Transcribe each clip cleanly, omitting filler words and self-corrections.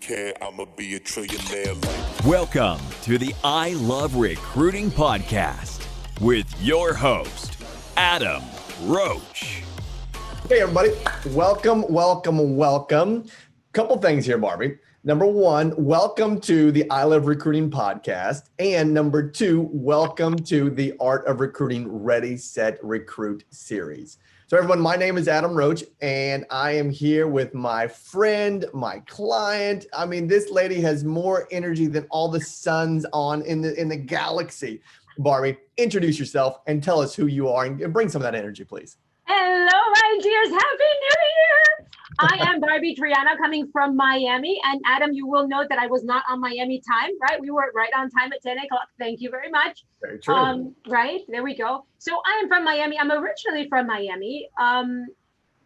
care, I'ma be a trillionaire like. Welcome to the I Love Recruiting podcast with your host, Adam Roach. Hey, everybody. Welcome. Couple things here, Barbi. Number one, welcome to the I Love Recruiting podcast. And number two, welcome to the Art of Recruiting Ready, Set, Recruit series. So everyone, my name is Adam Roach, and I am here with my friend, my client. I mean, this lady has more energy than all the suns in the galaxy. Barbi, introduce yourself and tell us who you are and bring some of that energy, please. Hello, my dears. Happy New Year. I am Barbi Triana coming from Miami. And Adam, you will note that I was not on Miami time, right? We were right on time at 10 o'clock. Thank you very much. Very true. Right, there we go. So I am from Miami. I'm originally from Miami. I'm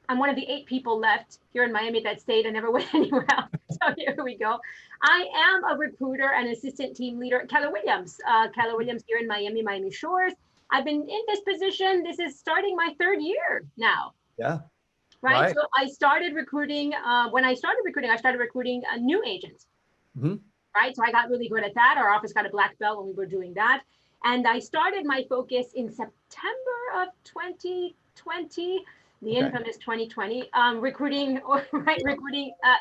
one of the 8 people left here in Miami that stayed and never went anywhere else. So here we go. I am a recruiter and assistant team leader at Keller Williams. Keller Williams here in Miami Shores. I've been in this position. This is starting my 3rd year now. Yeah. Right. So I started recruiting. When I started recruiting new agents. Mm-hmm. Right. So I got really good at that. Our office got a black belt when we were doing that. And I started my focus in September of 2020, the infamous 2020, recruiting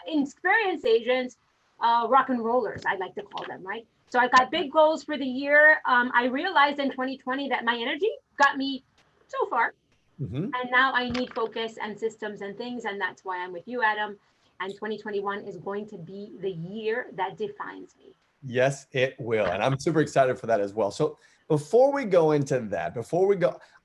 experienced agents, rock and rollers, I like to call them, right? So I got big goals for the year. I realized in 2020 that my energy got me so far. Mm-hmm. And now I need focus and systems and things. And that's why I'm with you, Adam. And 2021 is going to be the year that defines me. Yes, it will. And I'm super excited for that as well. So before we go into that,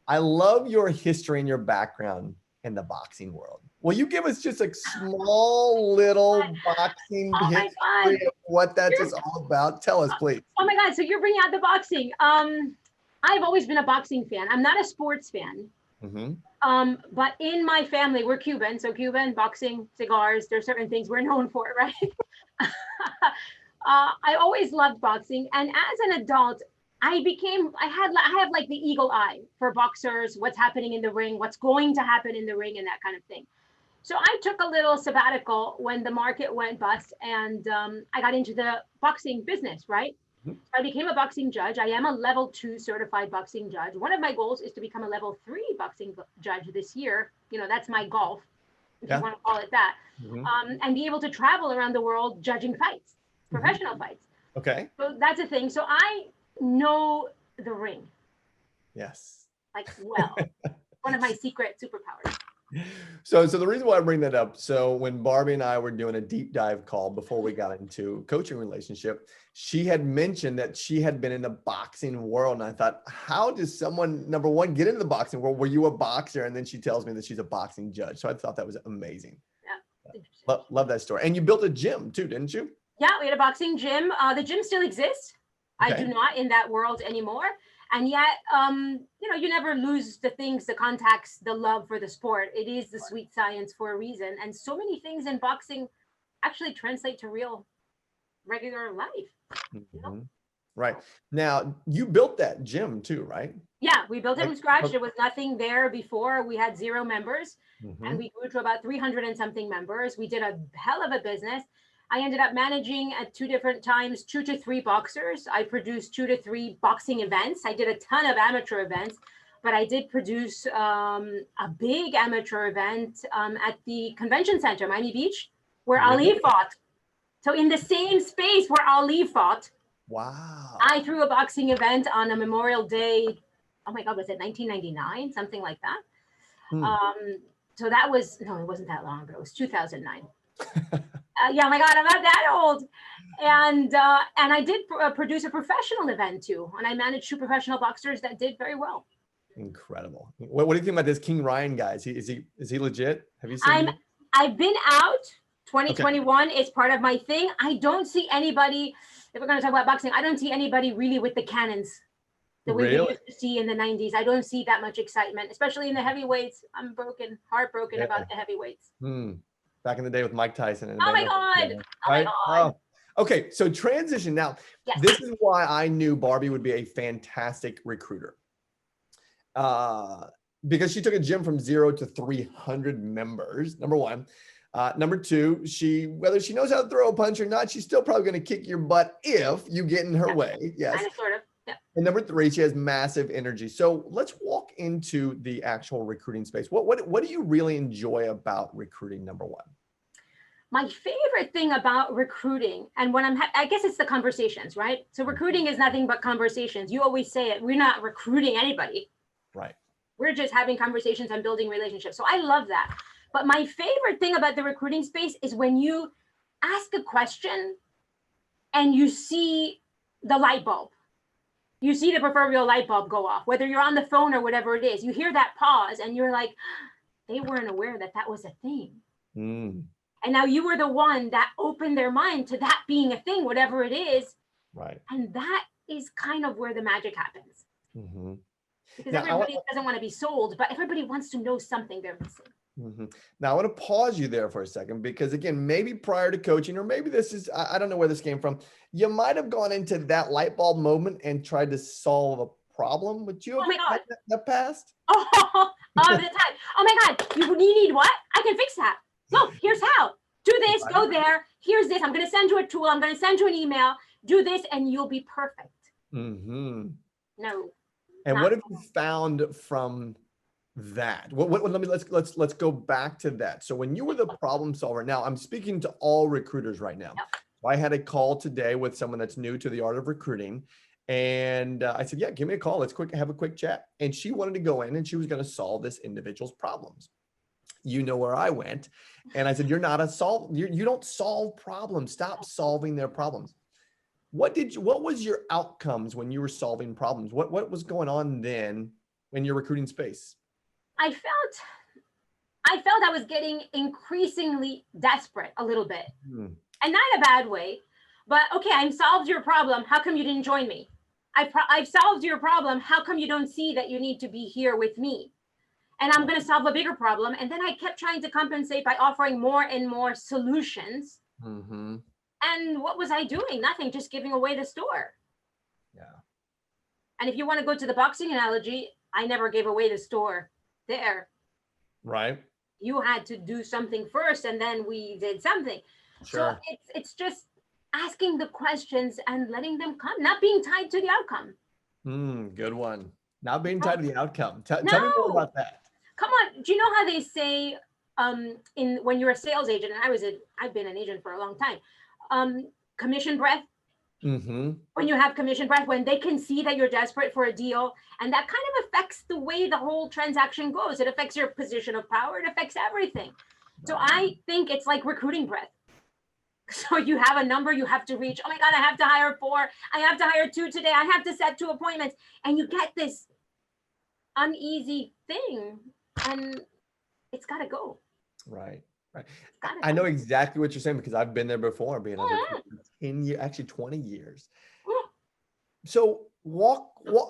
I love your history and your background in the boxing world. Will you give us just a small little boxing history of what that's all about? Tell us, please. Oh my God. So you're bringing out the boxing. I've always been a boxing fan. I'm not a sports fan. Mm-hmm. But in my family, we're Cuban. So Cuban, boxing, cigars, there's certain things we're known for, right? I always loved boxing. And as an adult, I have like the eagle eye for boxers, what's happening in the ring, what's going to happen in the ring and that kind of thing. So I took a little sabbatical when the market went bust and I got into the boxing business, right? Mm-hmm. So I became a boxing judge. I am a level 2 certified boxing judge. One of my goals is to become a level 3 boxing judge this year. You know, that's my golf, if you want to call it that. Mm-hmm. And be able to travel around the world judging fights, professional fights. Okay. So that's a thing. So I know the ring. Yes. Like, well, one of my secret superpowers. So the reason why I bring that up, so when Barbi and I were doing a deep dive call before we got into coaching relationship, she had mentioned that she had been in the boxing world. And I thought, how does someone, number one, get into the boxing world? Were you a boxer? And then she tells me that she's a boxing judge. So I thought that was amazing. Yeah. Love that story. And you built a gym too, didn't you? Yeah, we had a boxing gym. The gym still exists. Okay. I do not in that world anymore. And yet, you never lose the things, the contacts, the love for the sport. It is the sweet science for a reason. And so many things in boxing actually translate to real, regular life. Mm-hmm. You know? Right. Now, you built that gym too, right? Yeah, we built it from scratch. There was nothing there before. We had 0 members, and we grew to about 300 and something members. We did a hell of a business. I ended up managing at 2 different times, 2 to 3 boxers. I produced 2 to 3 boxing events. I did a ton of amateur events, but I did produce a big amateur event at the convention center, Miami Beach, where Ali fought. So in the same space where Ali fought. Wow. I threw a boxing event on a Memorial Day. Oh my God, was it 1999? Something like that. So that was, no, it wasn't that long ago. It was 2009. Yeah, my God, I'm not that old. And I did produce a professional event too. And I managed 2 professional boxers that did very well. Incredible. What do you think about this King Ryan guy? Is he legit? Have you seen him? I've been out. 2021 is part of my thing. I don't see anybody, if we're going to talk about boxing, I don't see anybody really with the cannons that we used to see in the 90s. I don't see that much excitement, especially in the heavyweights. I'm heartbroken about the heavyweights. Back in the day with Mike Tyson. And oh my God. Oh. Okay, so transition now. Yes. This is why I knew Barbi would be a fantastic recruiter. Because she took a gym from 0 to 300 members, number one. Number two, whether she knows how to throw a punch or not, she's still probably going to kick your butt if you get in her way. Yes. Kind of, sort of. Yeah. And number three, she has massive energy. So let's walk into the actual recruiting space. What do you really enjoy about recruiting, number one? My favorite thing about recruiting, and when I guess it's the conversations, right? So recruiting is nothing but conversations. You always say it. We're not recruiting anybody. Right. We're just having conversations and building relationships. So I love that. But my favorite thing about the recruiting space is when you ask a question and you see the light bulb. You see the proverbial light bulb go off, whether you're on the phone or whatever it is. You hear that pause and you're like, they weren't aware that that was a thing. Mm. And now you were the one that opened their mind to that being a thing, whatever it is. Right. And that is kind of where the magic happens. Mm-hmm. Because now, everybody doesn't want to be sold, but everybody wants to know something they're missing. Mm-hmm. Now, I want to pause you there for a second, because again, maybe prior to coaching, or maybe this is, I don't know where this came from. You might have gone into that light bulb moment and tried to solve a problem. Would you have had that past? Oh, all the time. Oh my God, you need what? I can fix that. Look, here's how. Do this, go there. Here's this. I'm going to send you a tool. I'm going to send you an email. Do this and you'll be perfect. Mm-hmm. No. And what have you found from that? Let's go back to that. So when you were the problem solver, now I'm speaking to all recruiters right now. Yep. So I had a call today with someone that's new to the art of recruiting. And I said, yeah, give me a call. Let's have a quick chat. And she wanted to go in and she was going to solve this individual's problems. You know where I went. And I said, you don't solve problems. Stop solving their problems. What was your outcomes when you were solving problems? What was going on then in your recruiting space? I felt I was getting increasingly desperate a little bit, and not in a bad way, but okay, I've solved your problem. How come you didn't join me? I've solved your problem. How come you don't see that you need to be here with me? And I'm going to solve a bigger problem. And then I kept trying to compensate by offering more and more solutions. Mm-hmm. And what was I doing? Nothing, just giving away the store. Yeah. And if you want to go to the boxing analogy, I never gave away the store there. Right. You had to do something first, and then we did something. Sure. So it's just asking the questions and letting them come, not being tied to the outcome. Good one. Not being tied to the outcome. Tell me more about that. Come on. Do you know how they say when you're a sales agent, and I've been an agent for a long time, commission breath? Mm-hmm. When you have commission breath, when they can see that you're desperate for a deal, and that kind of affects the way the whole transaction goes. It affects your position of power. It affects everything. Right. So I think it's like recruiting breath. So you have a number you have to reach. Oh my God, I have to hire 4. I have to hire 2 today. I have to set 2 appointments. And you get this uneasy thing, and it's got to go. Right. I know exactly what you're saying, because I've been there before, being a 10 years, actually 20 years. So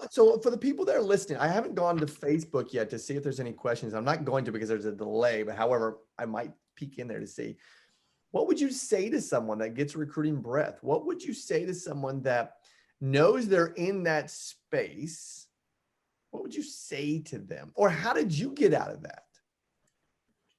so for the people that are listening, I haven't gone to Facebook yet to see if there's any questions. I'm not going to, because there's a delay, but however, I might peek in there to see. What would you say to someone that gets recruiting breath? What would you say to someone that knows they're in that space? What would you say to them? Or how did you get out of that?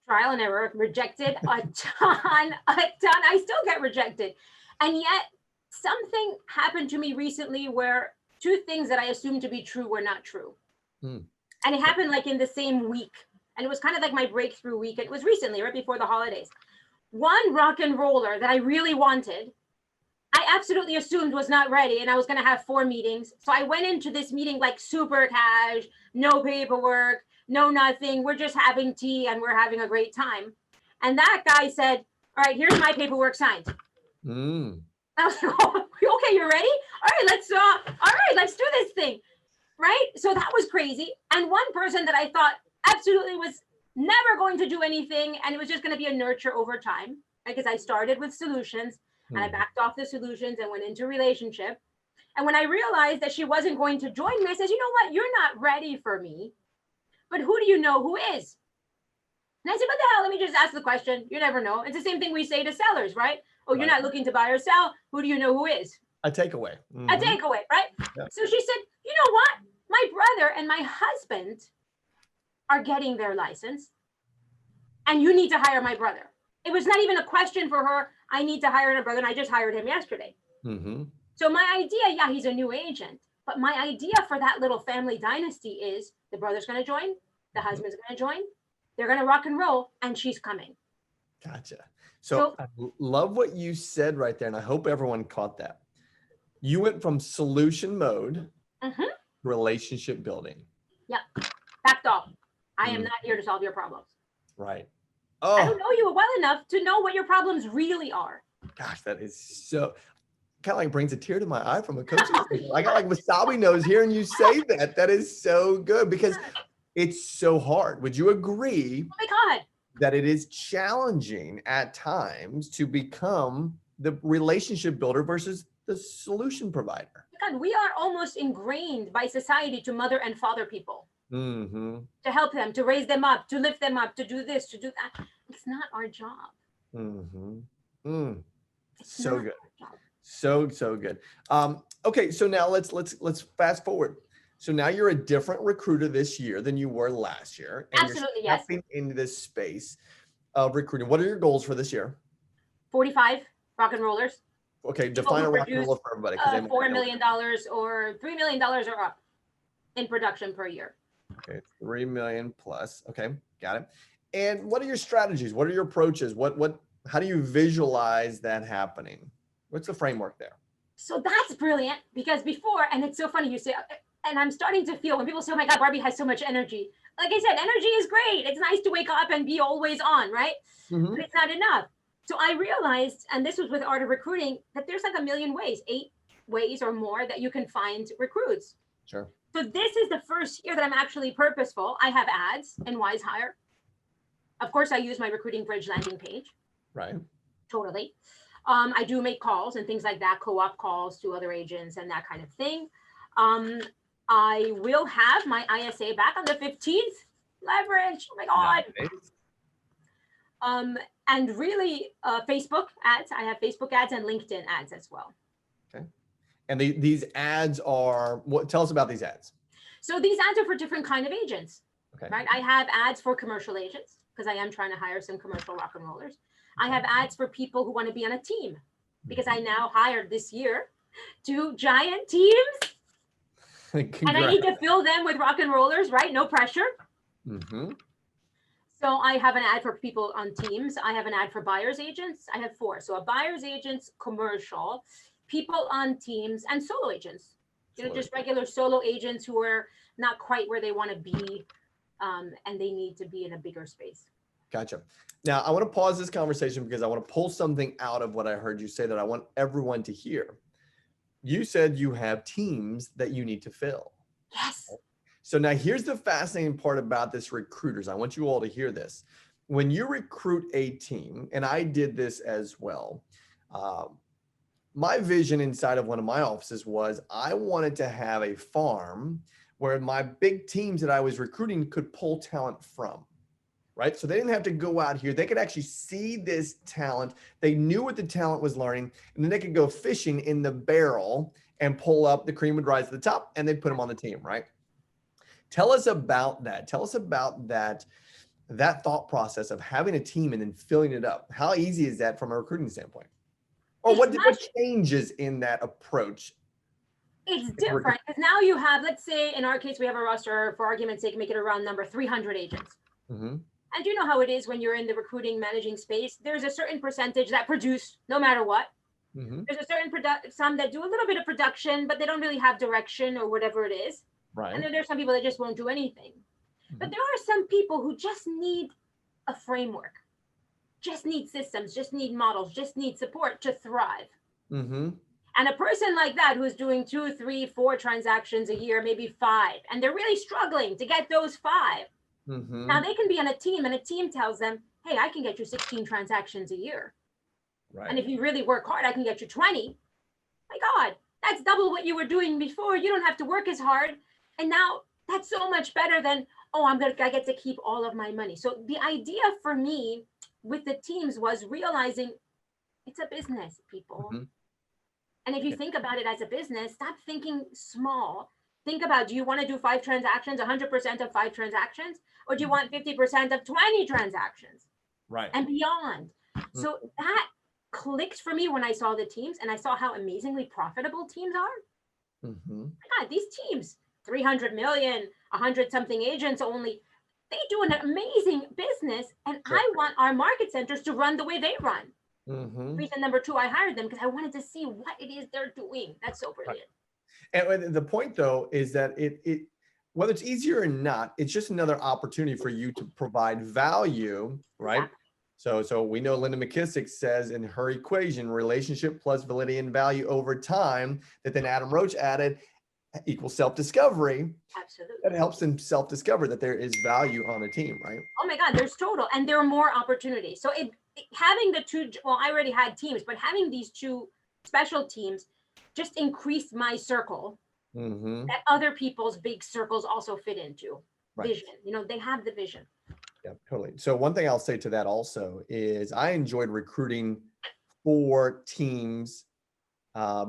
Trial and error, rejected a ton. I still get rejected. And yet something happened to me recently where 2 things that I assumed to be true were not true. And it happened like in the same week. And it was kind of like my breakthrough week. It was recently, right before the holidays. One rock and roller that I really wanted, I absolutely assumed was not ready, and I was going to have 4 meetings. So I went into this meeting like super cash, no paperwork, no nothing. We're just having tea and we're having a great time. And that guy said, all right, here's my paperwork signed. I was like, oh, okay, you're ready? All right, let's do this thing. Right? So that was crazy. And one person that I thought absolutely was never going to do anything, and it was just going to be a nurture over time, because I started with solutions and I backed off the solutions and went into relationship. And when I realized that she wasn't going to join me, I said, you know what? You're not ready for me, but who do you know who is? And I said, what the hell? Let me just ask the question. You never know. It's the same thing we say to sellers, right? Oh, you're not looking to buy or sell. Who do you know who is? A takeaway. A takeaway, right? Yeah. So she said, you know what? My brother and my husband are getting their license, and you need to hire my brother. It was not even a question for her. I need to hire a brother, and I just hired him yesterday. Mm-hmm. So my idea, yeah, he's a new agent, but my idea for that little family dynasty is the brother's going to join, the husband's going to join, they're going to rock and roll, and she's coming. Gotcha. So I love what you said right there, and I hope everyone caught that. You went from solution mode to relationship building. Yeah, backed off. I am not here to solve your problems. Right. I don't know you well enough to know what your problems really are. Gosh, that is so kind of like brings a tear to my eye from a coaching standpoint. I got like wasabi nose hearing you say that. That is so good because it's so hard. Would you agree? Oh my God. That it is challenging at times to become the relationship builder versus the solution provider? God, we are almost ingrained by society to mother and father people. Mm-hmm. To help them, to raise them up, to lift them up, to do this, to do that. It's not our job. Mm-hmm. So good. So good. Okay, so now let's fast forward. So now you're a different recruiter this year than you were last year. And absolutely, you're stepping into this space of recruiting. What are your goals for this year? 45 rock and rollers. Okay, define a rock and roller for everybody. $4 million or $3 million or up in production per year. Okay, 3 million plus. Okay, got it. And what are your strategies? What are your approaches? How do you visualize that happening? What's the framework there? So that's brilliant because before, and it's so funny you say, and I'm starting to feel when people say, oh my God, Barbi has so much energy. Like I said, energy is great. It's nice to wake up and be always on, right? But it's not enough. So I realized, and this was with Art of Recruiting, that there's like a million ways, 8 ways or more that you can find recruits. Sure. So this is the first year that I'm actually purposeful. I have ads in Wise Hire. Of course, I use my Recruiting Bridge landing page. Right. Totally. I do make calls and things like that, co-op calls to other agents and that kind of thing. I will have my ISA back on the 15th. Leverage. Oh my God. Nice. And really, Facebook ads. I have Facebook ads and LinkedIn ads as well. Okay. And these ads are, tell us about these ads. So these ads are for different kind of agents. Okay. Right. I have ads for commercial agents because I am trying to hire some commercial rock and rollers. I have ads for people who want to be on a team because I now hired this year 2 giant teams. And I need to fill them with rock and rollers, right? No pressure. So I have an ad for people on teams. I have an ad for buyer's agents. I have 4. So a buyer's agents, commercial, people on teams, and solo agents. You know, just regular solo agents who are not quite where they want to be, and they need to be in a bigger space. Gotcha. Now, I want to pause this conversation because I want to pull something out of what I heard you say that I want everyone to hear. You said you have teams that you need to fill. Yes. So now here's the fascinating part about this recruiters. I want you all to hear this. When you recruit a team, and I did this as well, my vision inside of one of my offices was I wanted to have a farm where my big teams that I was recruiting could pull talent from. Right? So they didn't have to go out here. They could actually see this talent. They knew what the talent was learning, and then they could go fishing in the barrel and pull up. The cream would rise to the top, and they'd put them on the team, right? Tell us about that. Tell us about that thought process of having a team and then filling it up. How easy is that from a recruiting standpoint? Or what changes in that approach? It's different because now you have, let's say in our case, we have a roster, for argument's sake, make it a round number, 300 agents. And you know how it is when you're in the recruiting managing space. There's a certain percentage that produce no matter what. There's a certain some that do a little bit of production, but they don't really have direction or whatever it is. Right. And then there's some people that just won't do anything. But there are some people who just need a framework, just need systems, just need models, just need support to thrive. And a person like that who's doing 2, 3, 4 transactions a year, maybe 5, and they're really struggling to get those 5. Now they can be on a team and a team tells them, hey, I can get you 16 transactions a year. Right. And if you really work hard, I can get you 20. My God, that's double what you were doing before. You don't have to work as hard. And now that's so much better than, oh, I get to keep all of my money. So the idea for me with the teams was realizing it's a business, people. And if you think about it as a business, stop thinking small. Think about, do you want to do 5 transactions, 100% of 5 transactions? Or do you want 50% of 20 transactions? Right. And beyond. So that clicked for me when I saw the teams and I saw how amazingly profitable teams are. God, these teams, 300 million, 100 something agents only, they do an amazing business. And I want our market centers to run the way they run. Reason number two, I hired them because I wanted to see what it is they're doing. That's so brilliant. And the point though is that it whether it's easier or not, it's just another opportunity for you to provide value, right? Yeah. So we know Linda McKissick says in her equation, relationship plus validity and value over time, that then Adam Roach added equals self-discovery. Absolutely. That helps them self-discover that there is value on a team, right? Oh my God, there's total, and there are more opportunities. So having the two, well, I already had teams, but having these two special teams just increased my circle that other people's big circles also fit into. Vision, they have the vision. Yeah, totally. So one thing I'll say to that also is I enjoyed recruiting for teams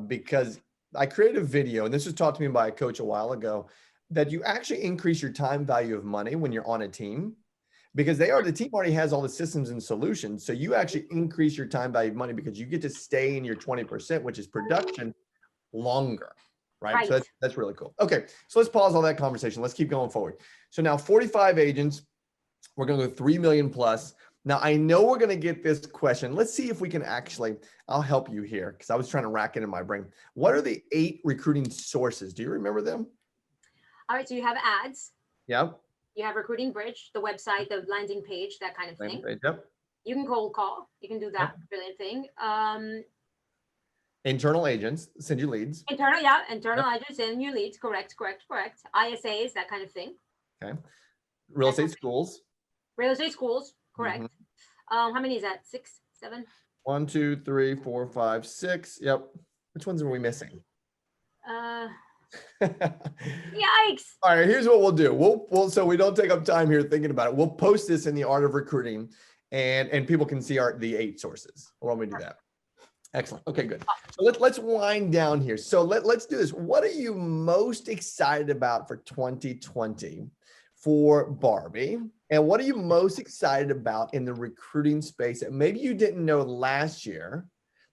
because I created a video, and this was taught to me by a coach a while ago, that you actually increase your time value of money when you're on a team, because the team already has all the systems and solutions. So you actually increase your time value of money because you get to stay in your 20%, which is production, longer, right? So that's really cool. Okay, so let's pause all that conversation. Let's keep going forward. So now 45 agents, we're going to go 3 million plus. Now I know we're going to get this question. Let's see if we can I'll help you here because I was trying to rack it in my brain. What are the 8 recruiting sources? Do you remember them? All right, so you have ads. Yep. You have Recruiting Bridge, the website, the landing page, that kind of thing. Yep. You can cold call. You can do that brilliant thing. Internal agents send you leads. Internal agents send you leads. Correct. ISAs, that kind of thing. Okay. Real estate schools. Correct. How many is that? 6, 7? 1, 2, 3, 4, 5, 6. Yep. Which ones are we missing? Yikes. All right, here's what we'll do. We'll so we don't take up time here thinking about it. We'll post this in the Art of Recruiting, and people can see the 8 sources. Why don't we do that? Excellent. Okay, good. So let's wind down here. So let's do this. What are you most excited about for 2020 for Barbi? And what are you most excited about in the recruiting space that maybe you didn't know last year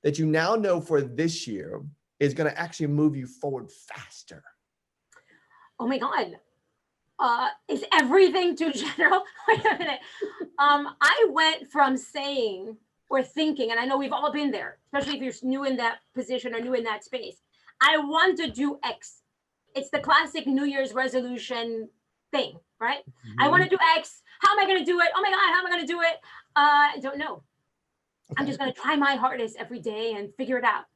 that you now know for this year is going to actually move you forward faster? Oh my God. Is everything too general? Wait a minute. I went from saying or thinking, and I know we've all been there, especially if you're new in that position or new in that space. I want to do X. It's the classic New Year's resolution thing, right? I want to do X. How am I going to do it? Oh my God, how am I going to do it? I don't know. Okay. I'm just going to try my hardest every day and figure it out.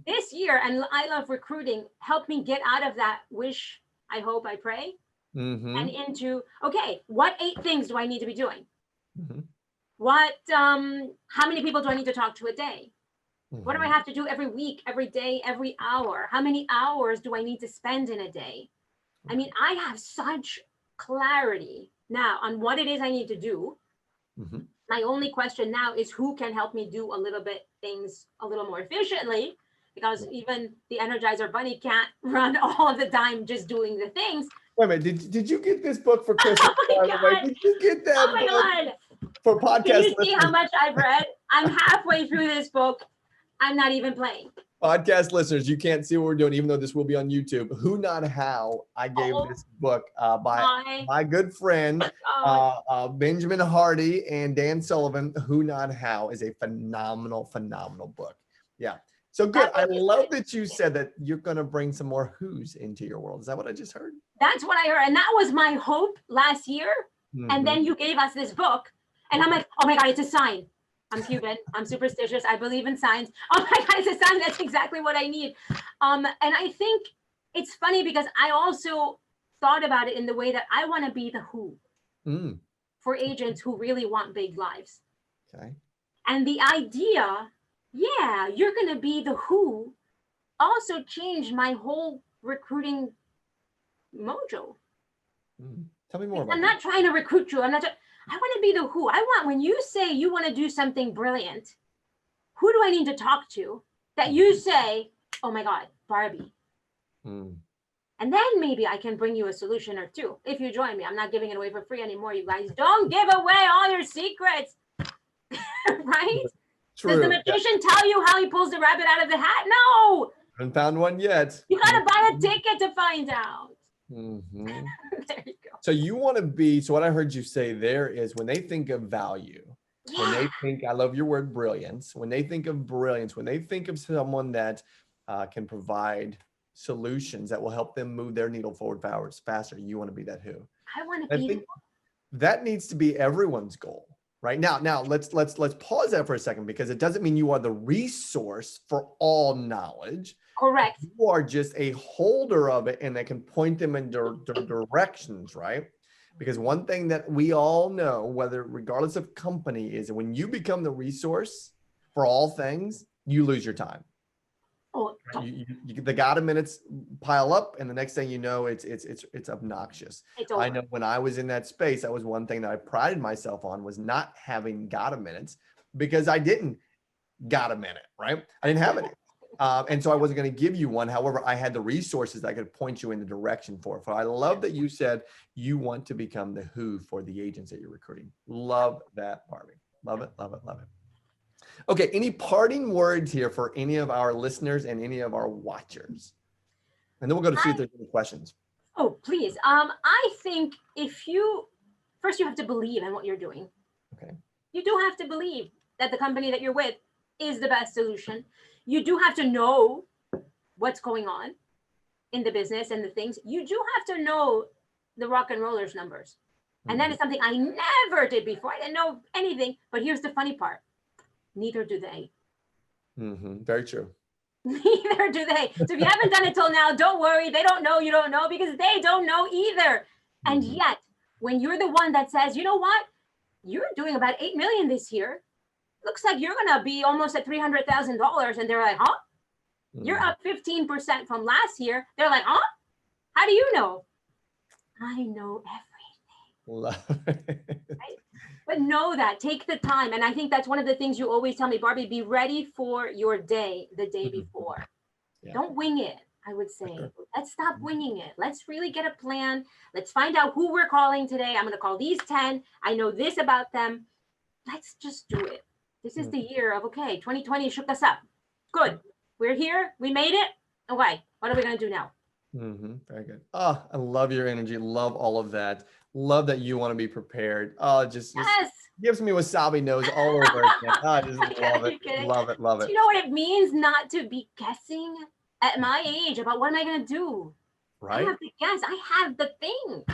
This year, and I love recruiting, helped me get out of that wish, I hope, I pray, and into, okay, what 8 things do I need to be doing? What, how many people do I need to talk to a day? What do I have to do every week, every day, every hour? How many hours do I need to spend in a day? I mean, I have such clarity now on what it is I need to do. My only question now is who can help me do a little bit things a little more efficiently, because even the Energizer Bunny can't run all of the time just doing the things. Wait a minute, did you get this book for Christmas? Oh my God. Did you get that oh my God. For podcast Can you see listeners? how much I've read? I'm halfway through this book. I'm not even playing. Podcast listeners, you can't see what we're doing, even though this will be on YouTube. Who Not How, I gave this book by my good friend, Benjamin Hardy and Dan Sullivan. Who Not How is a phenomenal book. Yeah. So good. I love that you said that you're going to bring some more who's into your world. Is that what I just heard? That's what I heard. And that was my hope last year. And then you gave us this book. And I'm like, oh my God, it's a sign. I'm Cuban. I'm superstitious. I believe in signs. Oh my God, it's a sign. That's exactly what I need. And I think it's funny because I also thought about it in the way that I want to be the who for agents who really want big lives. Okay. And the idea, yeah, you're going to be the who, also changed my whole recruiting mojo. Tell me more about I'm not trying to recruit you. I want to be the who. I want, when you say you want to do something brilliant, who do I need to talk to that you say, oh my God, Barbi. And then maybe I can bring you a solution or two. If you join me, I'm not giving it away for free anymore. You guys don't give away all your secrets. Right? True. Does the magician tell you how he pulls the rabbit out of the hat? No. Haven't found one yet. You gotta buy a ticket to find out. Mm-hmm. There you go. So you want to be, so what I heard you say there is when they think of value, when they think, I love your word brilliance, when they think of brilliance, when they think of someone that can provide solutions that will help them move their needle forward faster, you want to be that who. I want to I be. think that needs to be everyone's goal. Right now, let's pause that for a second, because it doesn't mean you are the resource for all knowledge. Correct. You are just a holder of it, and that can point them in directions, right? Because one thing that we all know, whether regardless of company, is that when you become the resource for all things, you lose your time. Oh, The gotta minutes pile up, and the next thing you know, it's obnoxious. it's over. I know when I was in that space, that was one thing that I prided myself on, was not having gotta minutes, because I didn't got a minute, right? I didn't have any. And so I wasn't going to give you one. However, I had the resources that I could point you in the direction for. So I love that you said you want to become the who for the agents that you're recruiting. Love that, Barbi. Love it, love it, love it. Okay, any parting words here for any of our listeners and any of our watchers? And then we'll go to see if there's any questions. Oh, please. I think first you have to believe in what you're doing. Okay. You do have to believe that the company that you're with is the best solution. You do have to know what's going on in the business and the things. You do have to know the rock and rollers numbers. And that is something I never did before. I didn't know anything, but here's the funny part. Neither do they. Very true. Neither do they. So if you haven't done it till now, don't worry. They don't know, you don't know, because they don't know either. And yet, when you're the one that says, you know what? You're doing about 8 million this year. Looks like you're going to be almost at $300,000. And they're like, huh? You're up 15% from last year. They're like, huh? How do you know? I know everything. Love it. Right? But know that. Take the time. And I think that's one of the things you always tell me, Barbi, be ready for your day the day before. Yeah. Don't wing it, I would say. Sure. Let's stop winging it. Let's really get a plan. Let's find out who we're calling today. I'm going to call these 10. I know this about them. Let's just do it. This is the year of, okay, 2020 shook us up. Good. We're here. We made it. Okay. What are we going to do now? Very good. Oh, I love your energy. Love all of that. Love that you want to be prepared. Oh, just gives me wasabi nose all over again. Oh, I just love it. Love it. Love it. Do you know what it means not to be guessing at my age about what am I going to do? Right. I have to guess. I have the thing.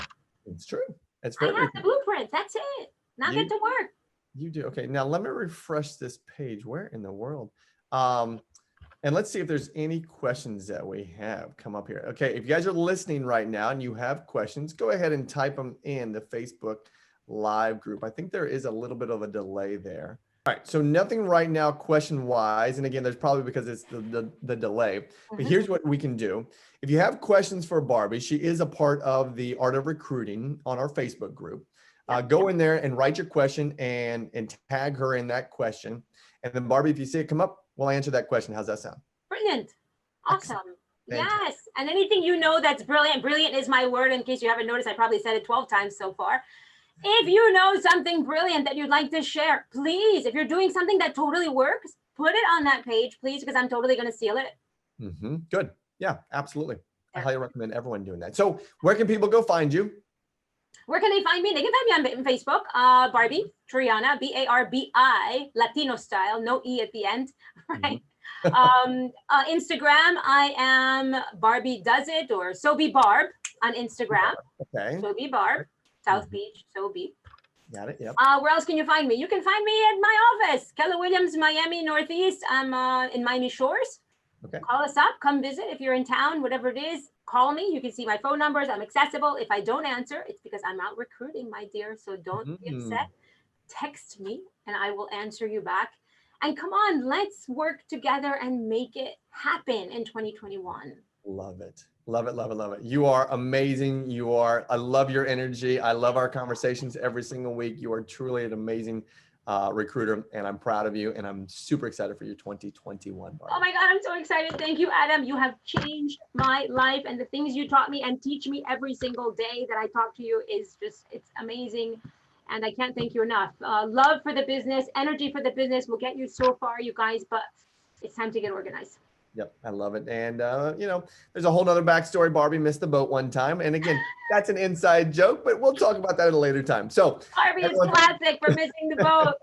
It's true. It's I very have the blueprint. That's it. Now get to work. You do. Okay. Now let me refresh this page. Where in the world? And let's see if there's any questions that we have come up here. Okay. If you guys are listening right now and you have questions, go ahead and type them in the Facebook live group. I think there is a little bit of a delay there. All right. So nothing right now question wise. And again, there's probably because it's the delay, but here's what we can do. If you have questions for Barbi, she is a part of the Art of Recruiting on our Facebook group. Go in there and write your question and tag her in that question. And then Barbi, if you see it come up, we'll answer that question. How's that sound? Brilliant. Awesome. Yes. And anything you know that's brilliant. Brilliant is my word. In case you haven't noticed, I probably said it 12 times so far. If you know something brilliant that you'd like to share, please, if you're doing something that totally works, put it on that page, please, because I'm totally going to steal it. Good. Yeah, absolutely. I highly recommend everyone doing that. So where can people go find you? Where can they find me? They can find me on Facebook, Barbi Triana, B-A-R-B-I, Latino style, no E at the end, right? Instagram, I am Barbi Does It, or So Be Barb on Instagram. Okay. So Be Barb, South Beach, So Be. Got it, yep. Where else can you find me? You can find me at my office, Keller Williams, Miami Northeast. I'm in Miami Shores. Okay. Call us up, come visit if you're in town, whatever it is. Call me. You can see my phone numbers. I'm accessible. If I don't answer, it's because I'm out recruiting, my dear. So don't be upset. Text me and I will answer you back. And come on, let's work together and make it happen in 2021. Love it. Love it. Love it. Love it. You are amazing. I love your energy. I love our conversations every single week. You are truly an amazing recruiter, and I'm proud of you, and I'm super excited for your 2021. Barbi. Oh my God, I'm so excited. Thank you, Adam. You have changed my life, and the things you taught me and teach me every single day that I talk to you is just, it's amazing. And I can't thank you enough. Love for the business, energy for the business will get you so far, you guys, but it's time to get organized. Yep, I love it. And, there's a whole nother backstory. Barbie missed the boat one time. And again, that's an inside joke, but we'll talk about that at a later time. So Barbie is classic for missing the boat.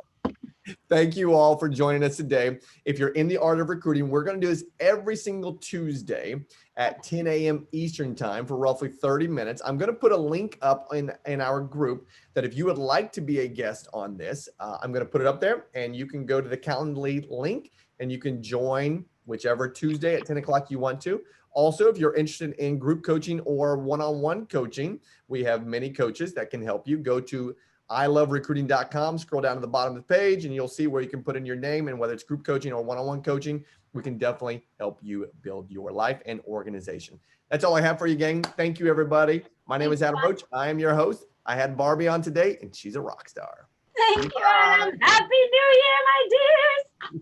thank you all for joining us today. If you're in the art of recruiting, we're going to do this every single Tuesday at 10 a.m. Eastern time for roughly 30 minutes. I'm going to put a link up in our group that if you would like to be a guest on this, I'm going to put it up there and you can go to the Calendly link and you can join whichever Tuesday at 10 o'clock you want to. Also, if you're interested in group coaching or one-on-one coaching, we have many coaches that can help you. Go to iloverecruiting.com, scroll down to the bottom of the page, and you'll see where you can put in your name, and whether it's group coaching or one-on-one coaching, we can definitely help you build your life and organization. That's all I have for you, gang. Thank you, everybody. My name is Adam Roach. I am your host. I had Barbie on today, and she's a rock star. Thank you, Adam. Happy New Year, my dears.